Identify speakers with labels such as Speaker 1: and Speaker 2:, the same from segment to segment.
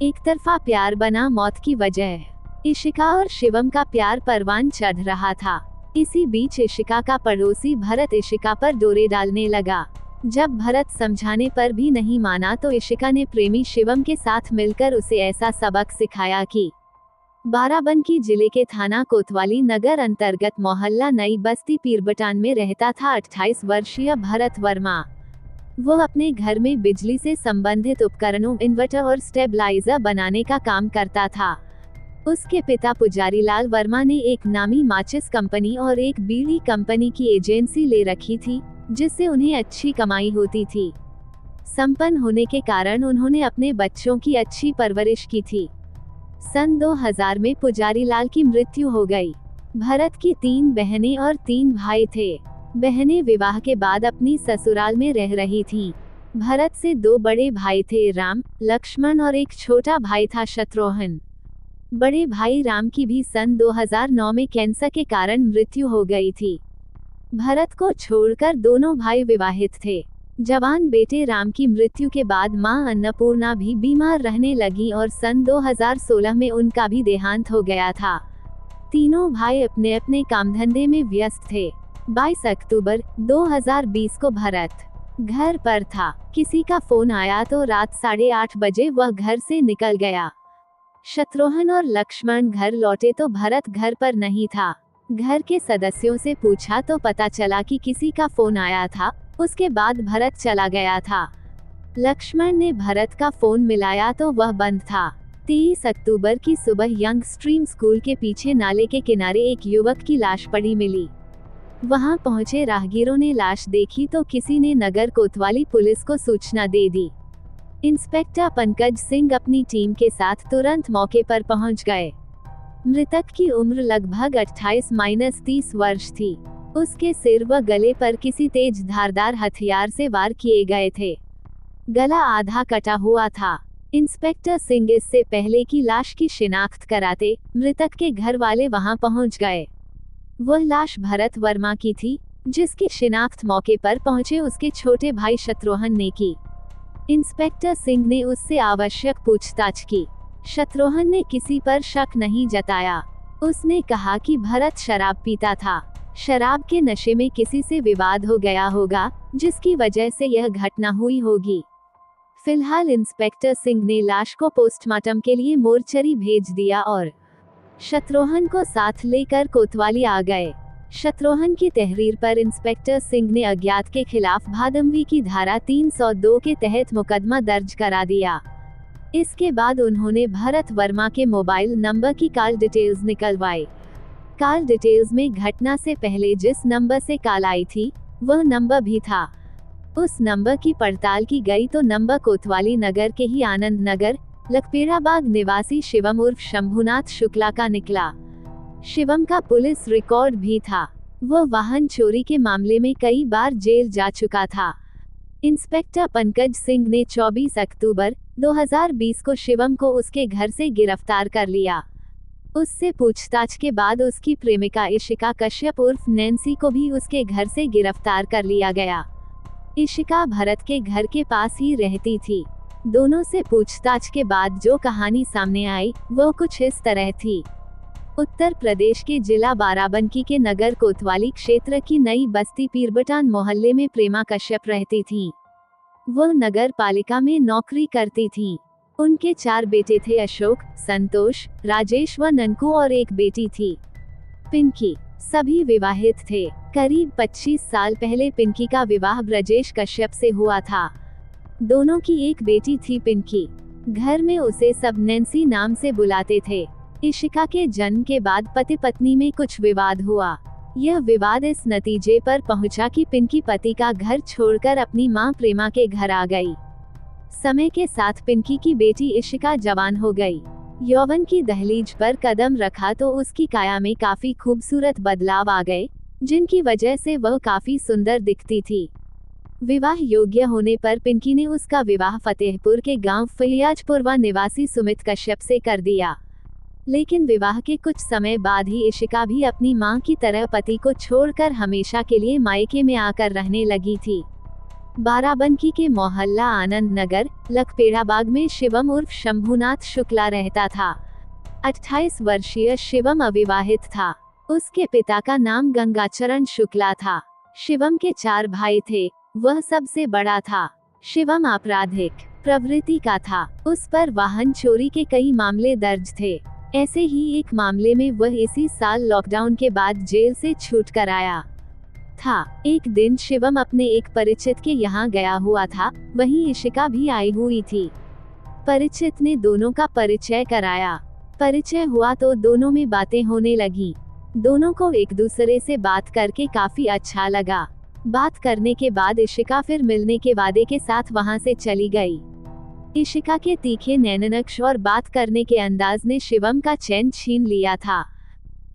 Speaker 1: एक तरफा प्यार बना मौत की वजह। इशिका और शिवम का प्यार परवान चढ़ रहा था। इसी बीच इशिका का पड़ोसी भरत इशिका पर डोरे डालने लगा। जब भरत समझाने पर भी नहीं माना तो इशिका ने प्रेमी शिवम के साथ मिलकर उसे ऐसा सबक सिखाया कि बाराबंकी जिले के थाना कोतवाली नगर अंतर्गत मोहल्ला नई बस्ती पीरबटान में रहता था 28 वर्षीय भरत वर्मा। वो अपने घर में बिजली से संबंधित उपकरणों, इन्वर्टर और स्टेबलाइजर बनाने का काम करता था। उसके पिता पुजारी लाल वर्मा ने एक नामी माचिस कंपनी और एक बीड़ी कंपनी की एजेंसी ले रखी थी, जिससे उन्हें अच्छी कमाई होती थी। संपन्न होने के कारण उन्होंने अपने बच्चों की अच्छी परवरिश की थी। सन 2000 में पुजारी लाल की मृत्यु हो गई। भरत की 3 बहनें और 3 भाई थे। बहनें विवाह के बाद अपनी ससुराल में रह रही थीं। भरत से 2 बड़े भाई थे, राम, लक्ष्मण, और एक छोटा भाई था, शत्रुघ्न। बड़े भाई राम की भी सन 2009 में कैंसर के कारण मृत्यु हो गई थी। भरत को छोड़कर दोनों भाई विवाहित थे। जवान बेटे राम की मृत्यु के बाद मां अन्नपूर्णा भी बीमार रहने लगी और सन 2016 में उनका भी देहांत हो गया था। तीनों भाई अपने अपने कामधंधे में व्यस्त थे। 22 अक्टूबर 2020 को भरत घर पर था। किसी का फोन आया तो रात 8:30 बजे वह घर से निकल गया। शत्रुघ्न और लक्ष्मण घर लौटे तो भरत घर पर नहीं था। घर के सदस्यों से पूछा तो पता चला कि किसी का फोन आया था, उसके बाद भरत चला गया था। लक्ष्मण ने भरत का फोन मिलाया तो वह बंद था। 23 अक्टूबर की सुबह यंग स्ट्रीम स्कूल के पीछे नाले के किनारे एक युवक की लाश पड़ी मिली। वहां पहुंचे राहगीरों ने लाश देखी तो किसी ने नगर कोतवाली पुलिस को सूचना दे दी। इंस्पेक्टर पंकज सिंह अपनी टीम के साथ तुरंत मौके पर पहुंच गए। मृतक की उम्र लगभग 28-30 वर्ष थी। उसके सिर व गले पर किसी तेज धारदार हथियार से वार किए गए थे। गला आधा कटा हुआ था। इंस्पेक्टर सिंह इससे पहले की लाश की शिनाख्त कराते मृतक के घर वाले वहां पहुंच गए। वह लाश भरत वर्मा की थी, जिसकी शिनाख्त मौके पर पहुंचे उसके छोटे भाई शत्रुघ्न ने की। इंस्पेक्टर सिंह ने उससे आवश्यक पूछताछ की। शत्रुघ्न ने किसी पर शक नहीं जताया। उसने कहा कि भरत शराब पीता था। शराब के नशे में किसी से विवाद हो गया होगा, जिसकी वजह से यह घटना हुई होगी। फिलहाल इंस्पेक्टर सिंह ने लाश को पोस्टमार्टम के लिए मोर्चरी भेज दिया और शत्रुघ्न को साथ लेकर कोतवाली आ गए। शत्रुघ्न की तहरीर पर इंस्पेक्टर सिंह ने अज्ञात के खिलाफ भादमवी की धारा 302 के तहत मुकदमा दर्ज करा दिया। इसके बाद उन्होंने भरत वर्मा के मोबाइल नंबर की कॉल डिटेल्स निकलवाई। कॉल डिटेल्स में घटना से पहले जिस नंबर से कॉल आई थी, वह नंबर भी था। उस नंबर की पड़ताल की गई तो नंबर कोतवाली नगर के ही आनंद नगर लखपेड़ाबाग निवासी शिवम उर्फ शंभुनाथ शुक्ला का निकला। शिवम का पुलिस रिकॉर्ड भी था। वह वाहन चोरी के मामले में कई बार जेल जा चुका था। इंस्पेक्टर पंकज सिंह ने 24 अक्टूबर 2020 को शिवम को उसके घर से गिरफ्तार कर लिया। उससे पूछताछ के बाद उसकी प्रेमिका इशिका कश्यप उर्फ नैन्सी को भी उसके घर से गिरफ्तार कर लिया गया। इशिका भरत के घर के पास ही रहती थी। दोनों से पूछताछ के बाद जो कहानी सामने आई वो कुछ इस तरह थी। उत्तर प्रदेश के जिला बाराबंकी के नगर कोतवाली क्षेत्र की नई बस्ती पीरबटान मोहल्ले में प्रेमा कश्यप रहती थीं। वह नगर पालिका में नौकरी करती थीं। उनके 4 बेटे थे, अशोक, संतोष, राजेश व ननकू, और एक बेटी थी, पिंकी। सभी विवाहित थे। करीब 25 साल पहले पिंकी का विवाह ब्रजेश कश्यप से हुआ था। दोनों की एक बेटी थी, पिंकी। घर में उसे सब नैन्सी नाम से बुलाते थे। इशिका के जन्म के बाद पति पत्नी में कुछ विवाद हुआ। यह विवाद इस नतीजे पर पहुंचा कि पिंकी पति का घर छोड़कर अपनी मां प्रेमा के घर आ गई। समय के साथ पिंकी की बेटी इशिका जवान हो गई। यौवन की दहलीज पर कदम रखा तो उसकी काया में काफी खूबसूरत बदलाव आ गए, जिनकी वजह से वह काफी सुंदर दिखती थी। विवाह योग्य होने पर पिंकी ने उसका विवाह फतेहपुर के गांव फैयाजपुरवा निवासी सुमित कश्यप से कर दिया। लेकिन विवाह के कुछ समय बाद ही इशिका भी अपनी मां की तरह पति को छोड़कर हमेशा के लिए मायके में आकर रहने लगी थी। बाराबंकी के मोहल्ला आनंद नगर लखपेड़ाबाग में शिवम उर्फ शंभुनाथ शुक्ला रहता था। 28 वर्षीय शिवम अविवाहित था। उसके पिता का नाम गंगाचरण शुक्ला था। शिवम के 4 भाई थे, वह सबसे बड़ा था। शिवम आपराधिक प्रवृत्ति का था। उस पर वाहन चोरी के कई मामले दर्ज थे। ऐसे ही एक मामले में वह इसी साल लॉकडाउन के बाद जेल से छूट कर आया था। एक दिन शिवम अपने एक परिचित के यहाँ गया हुआ था, वहीं इशिका भी आई हुई थी। परिचित ने दोनों का परिचय कराया। परिचय हुआ तो दोनों में बातें होने लगी। दोनों को एक दूसरे से बात करके काफी अच्छा लगा। बात करने के बाद इशिका फिर मिलने के वादे के साथ वहां से चली गई। इशिका के तीखे नैननक्श और बात करने के अंदाज ने शिवम का चैन छीन लिया था।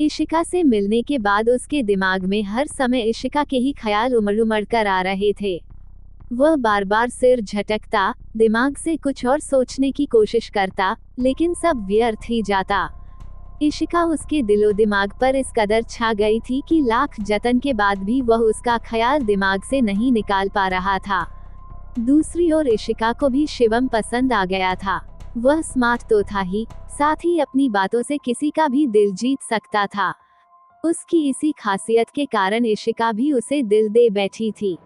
Speaker 1: इशिका से मिलने के बाद उसके दिमाग में हर समय इशिका के ही ख्याल उमड़ कर आ रहे थे। वह बार बार सिर झटकता, दिमाग से कुछ और सोचने की कोशिश करता, लेकिन सब व्यर्थ ही जाता। इशिका उसके दिलो दिमाग पर इस कदर छा गई थी कि लाख जतन के बाद भी वह उसका ख्याल दिमाग से नहीं निकाल पा रहा था। दूसरी ओर इशिका को भी शिवम पसंद आ गया था। वह स्मार्ट तो था ही, साथ ही अपनी बातों से किसी का भी दिल जीत सकता था। उसकी इसी खासियत के कारण इशिका भी उसे दिल दे बैठी थी।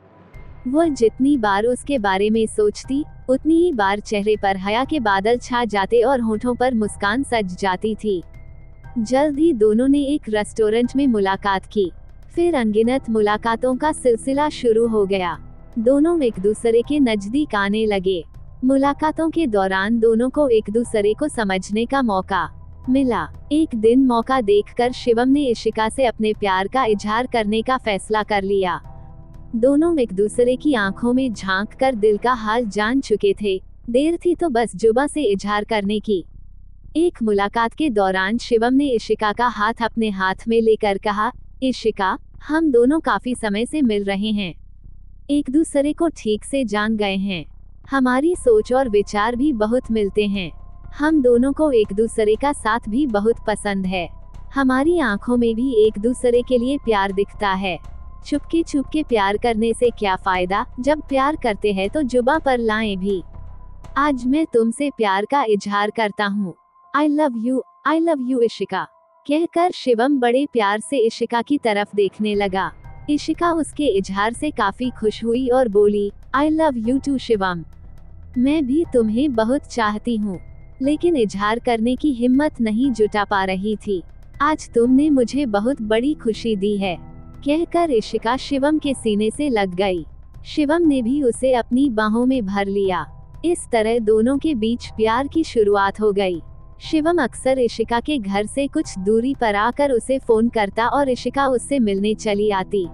Speaker 1: वह जितनी बार उसके बारे में सोचती, उतनी ही बार चेहरे पर हया के बादल छा जाते और होठों पर मुस्कान सज जाती थी। जल्द ही दोनों ने एक रेस्टोरेंट में मुलाकात की। फिर अनगिनत मुलाकातों का सिलसिला शुरू हो गया। दोनों एक दूसरे के नजदीक आने लगे। मुलाकातों के दौरान दोनों को एक दूसरे को समझने का मौका मिला। एक दिन मौका देखकर शिवम ने इशिका से अपने प्यार का इजहार करने का फैसला कर लिया। दोनों एक दूसरे की आंखों में झांक कर दिल का हाल जान चुके थे। देर थी तो बस जुबां से इजहार करने की। एक मुलाकात के दौरान शिवम ने इशिका का हाथ अपने हाथ में लेकर कहा, इशिका, हम दोनों काफी समय से मिल रहे हैं, एक दूसरे को ठीक से जान गए हैं। हमारी सोच और विचार भी बहुत मिलते हैं। हम दोनों को एक दूसरे का साथ भी बहुत पसंद है। हमारी आंखों में भी एक दूसरे के लिए प्यार दिखता है। चुपके प्यार करने से क्या फायदा, जब प्यार करते हैं तो जुबां पर लाएं भी। आज मैं तुमसे प्यार का इजहार करता हूँ। आई लव यू इशिका, कहकर शिवम बड़े प्यार से इशिका की तरफ देखने लगा। इशिका उसके इजहार से काफी खुश हुई और बोली, I love you too Shivam, मैं भी तुम्हें बहुत चाहती हूँ, लेकिन इजहार करने की हिम्मत नहीं जुटा पा रही थी। आज तुमने मुझे बहुत बड़ी खुशी दी है, कहकर इशिका शिवम के सीने से लग गई। शिवम ने भी उसे अपनी बाहों में भर लिया। इस तरह दोनों के बीच प्यार की शुरुआत हो गई। शिवम अक्सर इशिका के घर से कुछ दूरी पर आकर उसे फोन करता और इशिका उससे मिलने चली आती।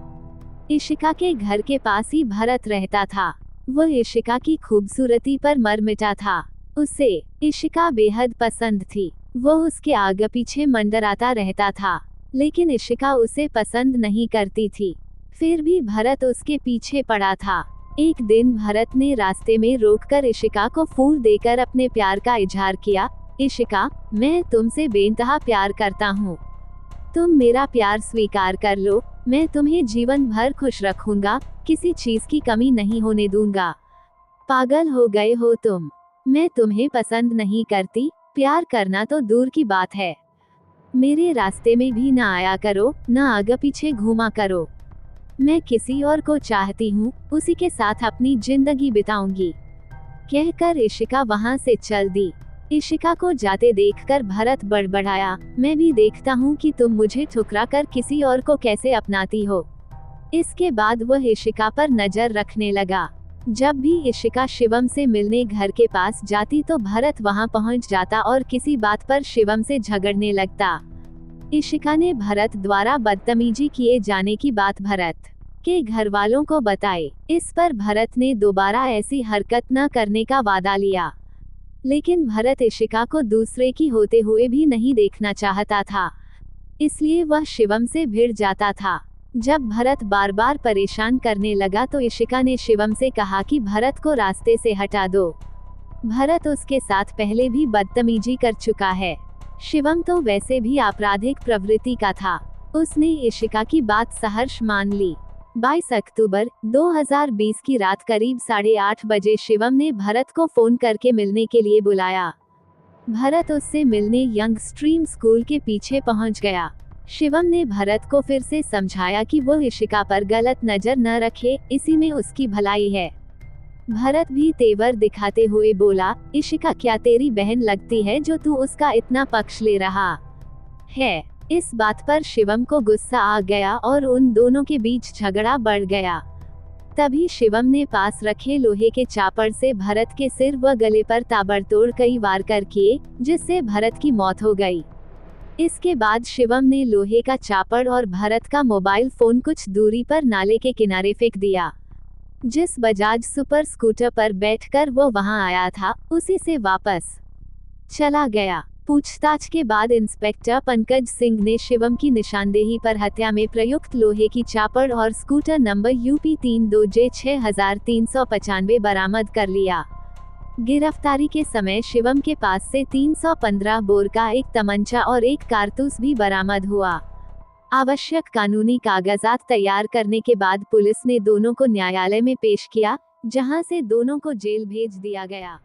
Speaker 1: इशिका के घर के पास ही भरत रहता था। वह इशिका की खूबसूरती पर मर मिटा था। उसे इशिका बेहद पसंद थी। वह उसके आगे पीछे मंडराता रहता था, लेकिन इशिका उसे पसंद नहीं करती थी। फिर भी भरत उसके पीछे पड़ा था। एक दिन भरत ने रास्ते में रोककर इशिका को फूल देकर अपने प्यार का इजहार किया। इशिका, मैं तुमसे बेइंतहा प्यार करता हूँ। तुम मेरा प्यार स्वीकार कर लो। मैं तुम्हें जीवन भर खुश रखूंगा, किसी चीज की कमी नहीं होने दूंगा। पागल हो गए हो तुम? मैं तुम्हें पसंद नहीं करती, प्यार करना तो दूर की बात है। मेरे रास्ते में भी ना आया करो, ना आगे पीछे घूमा करो। मैं किसी और को चाहती हूँ, उसी के साथ अपनी जिंदगी बिताऊंगी, कहकर इशिका वहां से चल दी। इशिका को जाते देखकर भरत बड़बड़ाया, मैं भी देखता हूँ कि तुम मुझे ठुकरा कर किसी और को कैसे अपनाती हो। इसके बाद वह इशिका पर नजर रखने लगा। जब भी इशिका शिवम से मिलने घर के पास जाती तो भरत वहां पहुंच जाता और किसी बात पर शिवम से झगड़ने लगता। इशिका ने भरत द्वारा बदतमीजी किए जाने की बात भरत के घर वालों को बताई। इस पर भरत ने दोबारा ऐसी हरकत न करने का वादा लिया, लेकिन भरत इशिका को दूसरे की होते हुए भी नहीं देखना चाहता था, इसलिए वह शिवम से भिड़ जाता था। जब भरत बार बार परेशान करने लगा तो इशिका ने शिवम से कहा कि भरत को रास्ते से हटा दो। भरत उसके साथ पहले भी बदतमीजी कर चुका है। शिवम तो वैसे भी आपराधिक प्रवृत्ति का था। उसने इशिका की बात सहर्ष मान ली। 22 अक्टूबर 2020 की रात करीब 8:30 बजे शिवम ने भरत को फोन करके मिलने के लिए बुलाया। भरत उससे मिलने यंग स्ट्रीम स्कूल के पीछे पहुंच गया। शिवम ने भरत को फिर से समझाया कि वो इशिका पर गलत नजर न रखे, इसी में उसकी भलाई है। भरत भी तेवर दिखाते हुए बोला, इशिका क्या तेरी बहन लगती है जो तू उसका इतना पक्ष ले रहा है। इस बात पर शिवम को गुस्सा आ गया और उन दोनों के बीच झगड़ा बढ़ गया। तभी शिवम ने पास रखे लोहे के चापड़ से भरत के सिर व गले पर ताबड़तोड़ कई वार कर किए, जिससे भरत की मौत हो गई। इसके बाद शिवम ने लोहे का चापड़ और भरत का मोबाइल फोन कुछ दूरी पर नाले के किनारे फेंक दिया। जिस बजाज सुपर स्कूटर पर बैठकर वो वहां आया था, उसी से वापस चला गया। पूछताछ के बाद इंस्पेक्टर पंकज सिंह ने शिवम की निशानदेही पर हत्या में प्रयुक्त लोहे की चापड़ और स्कूटर नंबर UP 32J 6395 बरामद कर लिया। गिरफ्तारी के समय शिवम के पास से 315 बोर का एक तमंचा और एक कारतूस भी बरामद हुआ। आवश्यक कानूनी कागजात तैयार करने के बाद पुलिस ने दोनों को न्यायालय में पेश किया, जहां से दोनों को जेल भेज दिया गया।